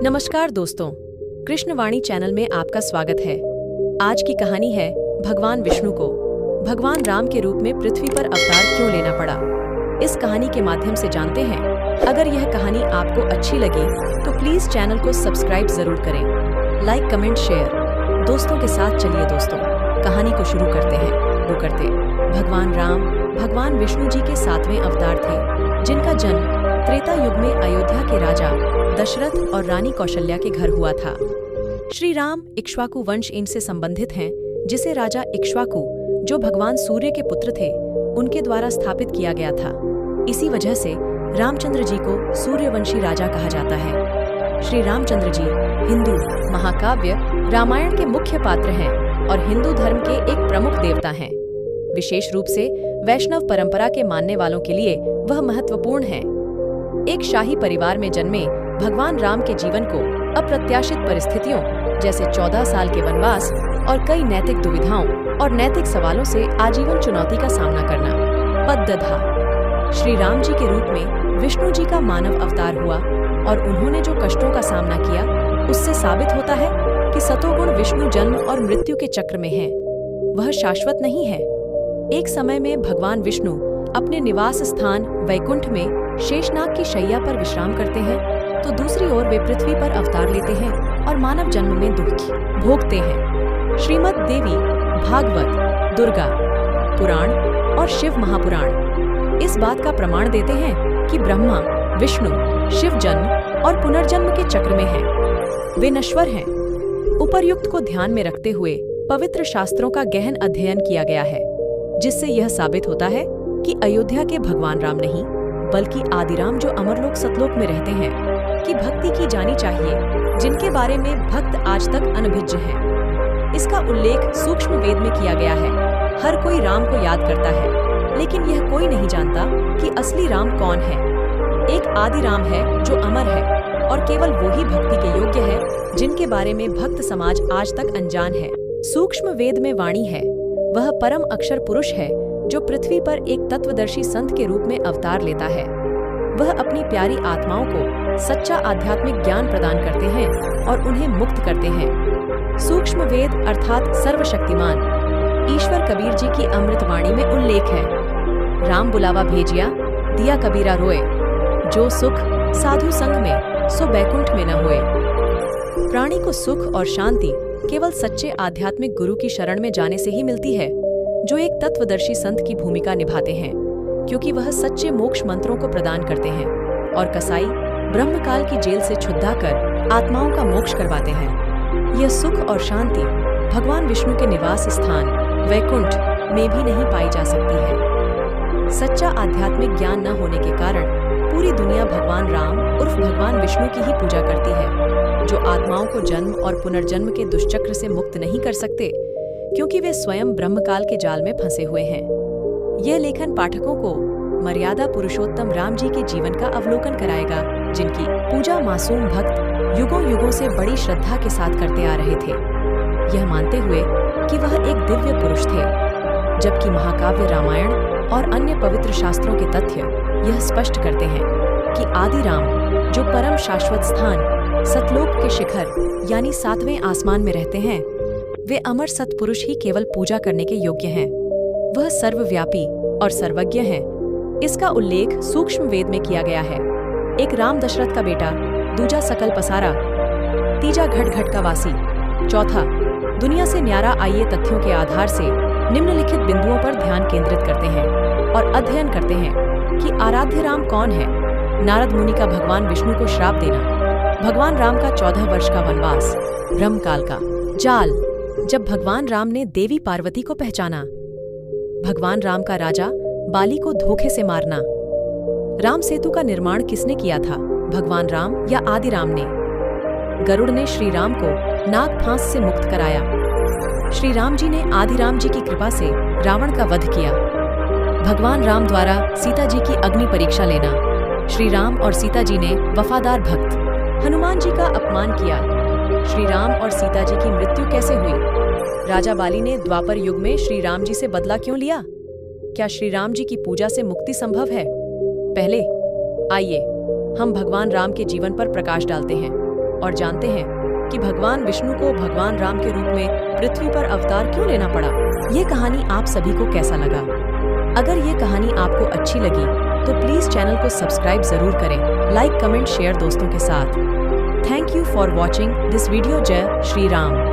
नमस्कार दोस्तों, कृष्णवाणी चैनल में आपका स्वागत है। आज की कहानी है भगवान विष्णु को भगवान राम के रूप में पृथ्वी पर अवतार क्यों लेना पड़ा। इस कहानी के माध्यम से जानते हैं। अगर यह कहानी आपको अच्छी लगी तो प्लीज चैनल को सब्सक्राइब जरूर करें, लाइक कमेंट शेयर दोस्तों के साथ। चलिए दोस्तों, कहानी को शुरू करते हैं। भगवान राम भगवान विष्णु जी के 7वें अवतार थे, जिनका जन्म त्रेता युग में अयोध्या के राजा दशरथ और रानी कौशल्या के घर हुआ था। श्री राम इक्ष्वाकु वंश इनसे संबंधित हैं, जिसे राजा इक्ष्वाकु, जो भगवान सूर्य के पुत्र थे, उनके द्वारा स्थापित किया गया था। इसी वजह से रामचंद्र जी को सूर्यवंशी राजा कहा जाता है। श्री रामचंद्र जी हिंदू महाकाव्य रामायण के मुख्य पात्र हैं और हिंदू धर्म के एक प्रमुख देवता हैं। विशेष रूप से वैष्णव परंपरा के मानने वालों के लिए वह महत्वपूर्ण हैं। एक शाही परिवार में जन्मे भगवान राम के जीवन को अप्रत्याशित परिस्थितियों जैसे 14 साल के वनवास और कई नैतिक दुविधाओं और नैतिक सवालों से आजीवन चुनौती का सामना करना पद्दधा। श्री राम जी के रूप में विष्णु जी का मानव अवतार हुआ और उन्होंने जो कष्टों का सामना किया, उससे साबित होता है कि सतोगुण विष्णु जन्म और मृत्यु के चक्र में है, वह शाश्वत नहीं है। एक समय में भगवान विष्णु अपने निवास स्थान वैकुंठ में शेषनाग की शैया पर विश्राम करते हैं, तो दूसरी ओर वे पृथ्वी पर अवतार लेते हैं और मानव जन्म में दुख भोगते हैं। श्रीमद् देवी भागवत, दुर्गा पुराण और शिव महापुराण इस बात का प्रमाण देते हैं कि ब्रह्मा विष्णु शिव जन्म और पुनर्जन्म के चक्र में हैं। वे नश्वर हैं। उपर्युक्त को ध्यान में रखते हुए पवित्र शास्त्रों का गहन अध्ययन किया गया है, जिससे यह साबित होता है कि अयोध्या के भगवान राम नहीं, बल्कि आदिराम जो अमरलोक सतलोक में रहते हैं, की भक्ति की जानी चाहिए, जिनके बारे में भक्त आज तक अनभिज्ञ हैं। इसका उल्लेख सूक्ष्म वेद में किया गया है। हर कोई राम को याद करता है, लेकिन यह कोई नहीं जानता कि असली राम कौन है। एक आदिराम है जो अमर है और केवल वही भक्ति के योग्य है, जिनके बारे में भक्त समाज आज तक अनजान है। सूक्ष्म वेद में वाणी है, वह परम अक्षर पुरुष है जो पृथ्वी पर एक तत्वदर्शी संत के रूप में अवतार लेता है। वह अपनी प्यारी आत्माओं को सच्चा आध्यात्मिक ज्ञान प्रदान करते हैं और उन्हें मुक्त करते हैं। सूक्ष्म वेद अर्थात सर्वशक्तिमान ईश्वर कबीर जी की अमृतवाणी में उल्लेख है। राम बुलावा भेजिया, दिया कबीरा रोए, जो सुख साधु संग में सो बैकुंठ में न होए। प्राणी को सुख और शांति केवल सच्चे आध्यात्मिक गुरु की शरण में जाने से ही मिलती है, जो एक तत्वदर्शी संत की भूमिका निभाते हैं, क्योंकि वह सच्चे मोक्ष मंत्रों को प्रदान करते हैं और कसाई ब्रह्मकाल की जेल से छुड़ा कर आत्माओं का मोक्ष करवाते हैं। यह सुख और शांति भगवान विष्णु के निवास स्थान वैकुंठ में भी नहीं पाई जा सकती है। सच्चा आध्यात्मिक ज्ञान न होने के कारण पूरी दुनिया भगवान राम उर्फ भगवान विष्णु की ही पूजा करती है, जो आत्माओं को जन्म और पुनर्जन्म के दुष्चक्र से मुक्त नहीं कर सकते, क्योंकि वे स्वयं ब्रह्मकाल के जाल में फंसे हुए हैं। यह लेखन पाठकों को मर्यादा पुरुषोत्तम राम जी के जीवन का अवलोकन कराएगा, जिनकी पूजा मासूम भक्त युगों युगों से बड़ी श्रद्धा के साथ करते आ रहे थे, यह मानते हुए कि वह एक दिव्य पुरुष थे। जबकि महाकाव्य रामायण और अन्य पवित्र शास्त्रों के तथ्य यह स्पष्ट करते हैं कि आदिराम, जो परम शाश्वत स्थान सतलोक के शिखर यानी 7वें आसमान में रहते हैं, वे अमर सत्पुरुष ही केवल पूजा करने के योग्य हैं। वह सर्वव्यापी और सर्वज्ञ हैं। इसका उल्लेख सूक्ष्म वेद में किया गया है। एक राम दशरथ का बेटा, दूजा सकल पसारा, तीजा घट घट का वासी, चौथा दुनिया से न्यारा आइए तथ्यों के आधार से निम्नलिखित बिंदुओं पर ध्यान केंद्रित करते हैं और अध्ययन करते हैं कि आराध्य राम कौन है। नारद मुनि का भगवान विष्णु को श्राप देना, भगवान राम का 14 वर्ष का वनवास, ब्रह्मकाल का जाल, जब भगवान राम ने देवी पार्वती को पहचाना, भगवान राम का राजा बाली को धोखे से मारना, राम सेतु का निर्माण किसने किया था, भगवान राम या आदिराम ने। गरुड़ ने श्री राम को नाग फांस से मुक्त कराया। श्री राम जी ने आदिराम जी की कृपा से रावण का वध किया। भगवान राम द्वारा सीता जी की अग्नि परीक्षा लेना, श्री राम और सीता जी ने वफादार भक्त हनुमान जी का अपमान किया। श्री राम और सीता जी की मृत्यु कैसे हुई? राजा बाली ने द्वापर युग में श्री राम जी से बदला क्यों लिया? क्या श्री राम जी की पूजा से मुक्ति संभव है? पहले आइए हम भगवान राम के जीवन पर प्रकाश डालते हैं और जानते हैं कि भगवान विष्णु को भगवान राम के रूप में पृथ्वी पर अवतार क्यों लेना पड़ा। ये कहानी आप सभी को कैसा लगा? अगर ये कहानी आपको अच्छी लगी तो प्लीज चैनल को सब्सक्राइब जरूर करें, लाइक, कमेंट, शेयर दोस्तों के साथ। Thank you for watching this video. जय श्री राम।